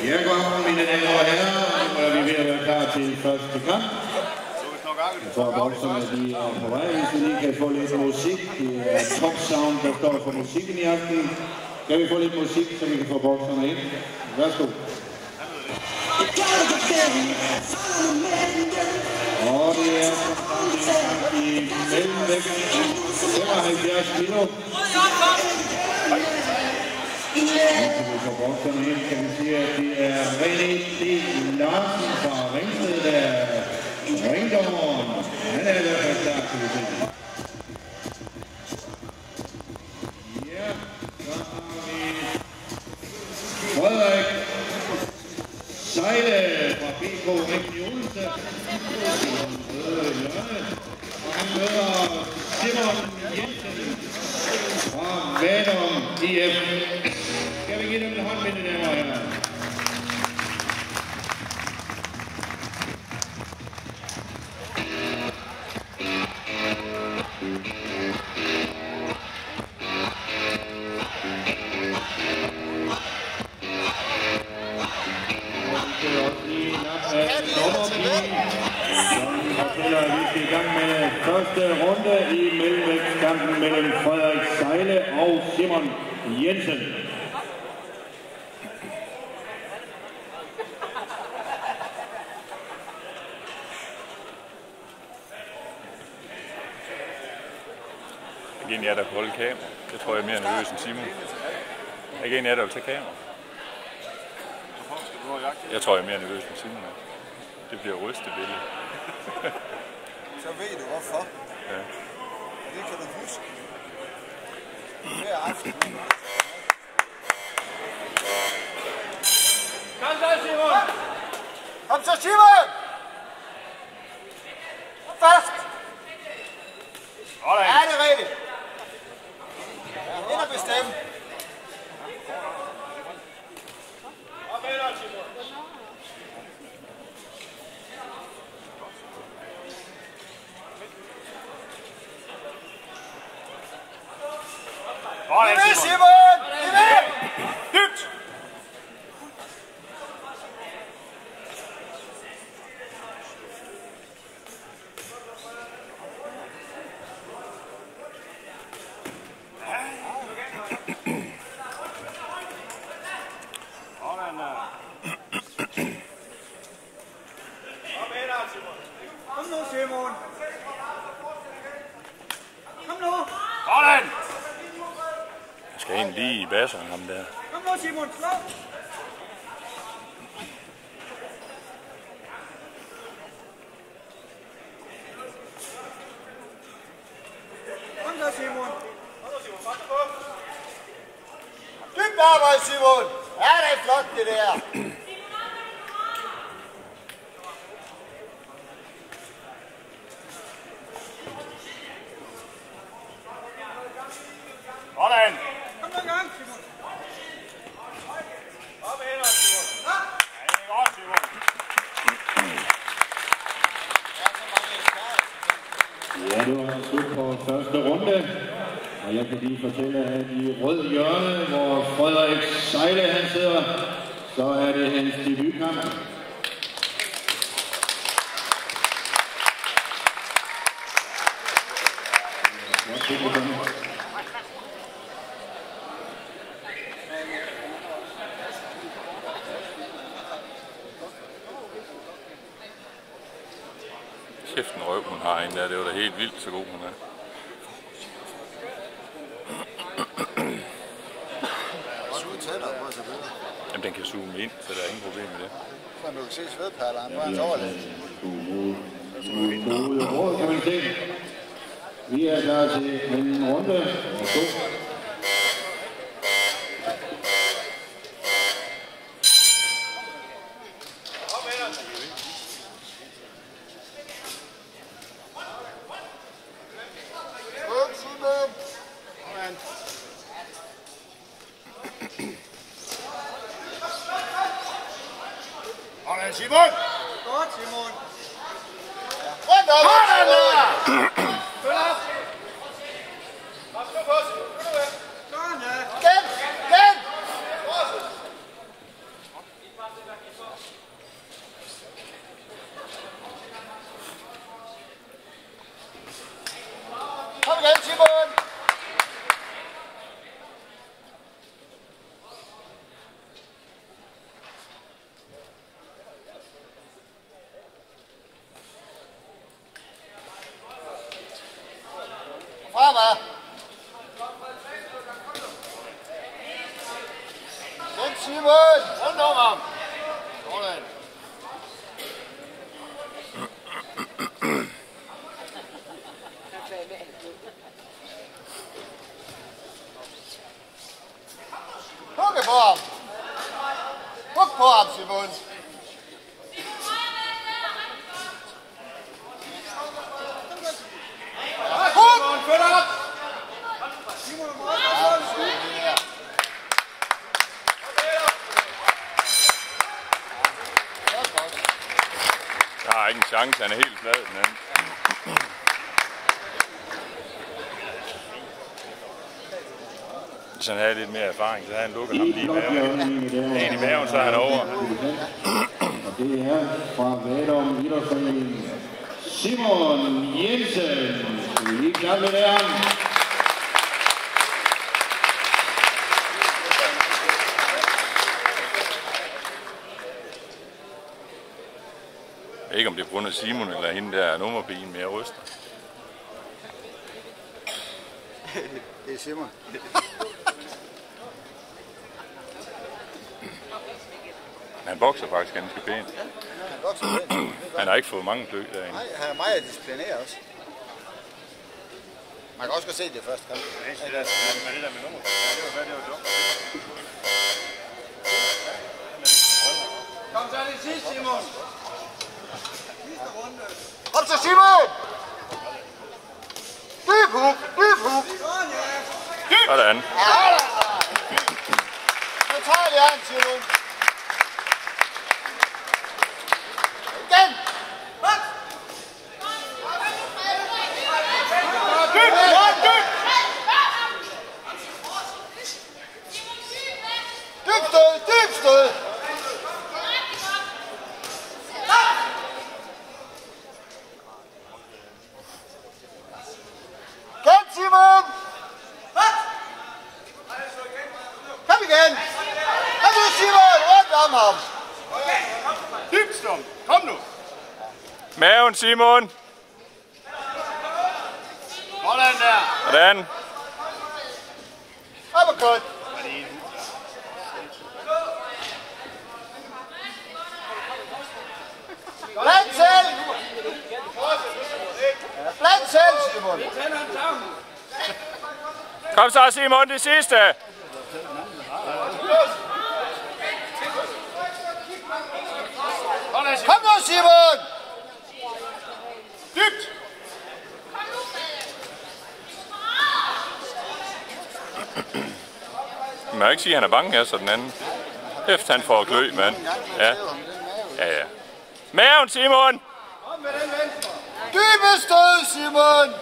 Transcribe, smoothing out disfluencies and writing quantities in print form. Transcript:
Ja, godt, mine damer og herrer. Nu er vi ved at være klar til første kamp. For bokserne, de er på vej, hvis vi lige kan få lidt musik. Det er Top Sound, der står for musikken i aften. Kan vi få lidt musik, så vi kan få bokserne ind? Værsgo. Og det er i mellemvægt 75 kilo. For bokserne ind kan vi sige, at det er René D. Larsen fra Ringsted, der er ringdommeren. Han er i hvert fald klar til det. Ja, så har vi Frederik Seile fra BK Ringkøbing Odense. Og han møder Simon Jensen fra Vadum IF. Skal vi give dem en hånd, mine damer og herrer? I gang med første runde i mellemvægtskampen mellem Frederik Seile og Simon Jensen. Ikke en af jer, der kan holde kamera. Det tror jeg er mere nervøs end Simon. Ikke en af jer, der vil tage kamera. Jeg tror, jeg er mere nervøs end Simon. Det bliver rystet billede. Så ved du hvorfor. Ja. Det kan du huske. Hver aften. Kom så, Simon! Kom så, Simon! Først! Sådan. Ja, det er rigtigt. Ind og bestemme. Kom med dig, Simon! Kom med, Simon! Kom med! Dybt! Kom nu, Simon! Kom nu! Sådan! Jeg skal ind lige i basseren, ham der. Kom nu, Simon! Slå! Kom så, Simon! Dybt arbejde, Simon! Ja, det er flot, det der! Sådan! Kom nu i gang, Simon! Op med hænderne, Simon! Ja! Ja, det er godt, Simon. Ja, det var slut på første runde. Og jeg kan lige fortælle, at i rød hjørne, hvor Frederik Seile han sidder, så er det hans debutkamp. Kæft en røv, hun har en der. Det var da helt vildt, så god hun er. Suge tænder på sig bedre. Jamen, den kan zoome ind, så der er ingen problem med det. Så du kan se svedperlerne på hans overlæg. Gode råd, kan man se. Vi er klar til anden runde. Værsgo. Simon! Godt, Simon! Rundt op! Sådan der! Følg op! Sådan, ja! Den! Den! Simon! Rundt om ham! Sådan. Hugge på ham! Hug på ham, Simon! Der er ikke en chance, han er helt flad den anden. Hvis han havde lidt mere erfaring, så havde han lukket ham lige i maven. En i maven, så er han over. Og det er fra Vadum Idrætsforening Simon Jensen. Skal vi lige klappe lidt af ham? Jeg ved ikke, om det er på grund af Simon eller hende der nummerpigen, men jeg ryster. Det er Simon. Han bokser faktisk ganske pænt. Han vokser pænt. Han har ikke fået mange klø derinde. Nej, han er meget disciplineret også. Man kan også godt se det første kamp. Det der med nummer. Det var dumt. Kom så det sidste, Simon. Kom så, Simon! Dyb hug! Dyb hug! Sådan. Nu tager jeg han, Simon. Igen! Dyb! Dyb! Dyb stød! Dyb stød! Simon! Kom igen! Kom nu, Simon! Rundt om ham! Dybstum, kom nu! Maven, Simon! Sådan der! Hvordan? Uppercut! Bland selv! Bland selv, Simon! Kom så, Simon, det sidste! Kom nu, Simon! Dybt! Man kan ikke sige, at han er bange her, så den anden. Efter han får klø, mand. Ja. Ja. Maven, Simon! Dybe stød, Simon!